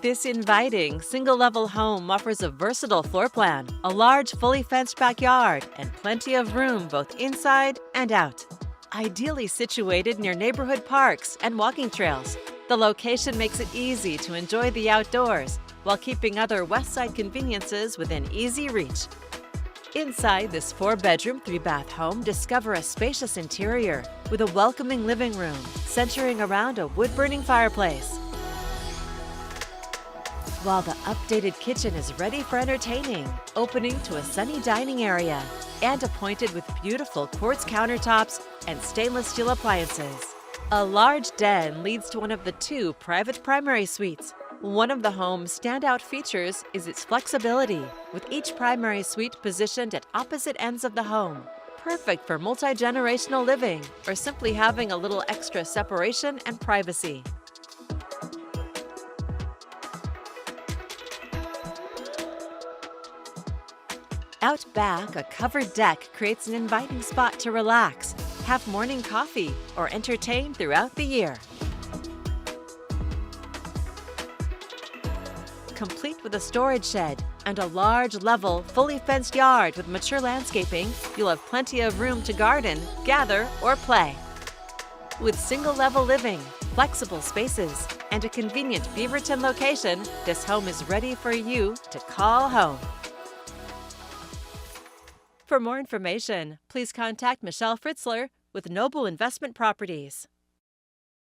This inviting, single-level home offers a versatile floor plan, a large, fully fenced backyard, and plenty of room both inside and out. Ideally situated near neighborhood parks and walking trails, the location makes it easy to enjoy the outdoors while keeping other westside conveniences within easy reach. Inside this 4-bedroom, 3-bath home, discover a spacious interior with a welcoming living room centering around a wood-burning fireplace. While the updated kitchen is ready for entertaining, opening to a sunny dining area, and appointed with beautiful quartz countertops and stainless steel appliances. A large den leads to one of the 2 private primary suites. One of the home's standout features is its flexibility, with each primary suite positioned at opposite ends of the home. Perfect for multi-generational living or simply having a little extra separation and privacy. Out back, a covered deck creates an inviting spot to relax, have morning coffee, or entertain throughout the year. Complete with a storage shed and a large, level, fully fenced yard with mature landscaping, you'll have plenty of room to garden, gather, or play. With single-level living, flexible spaces, and a convenient Beaverton location, this home is ready for you to call home. For more information, please contact Michelle Fritzler with Noble Investment Properties.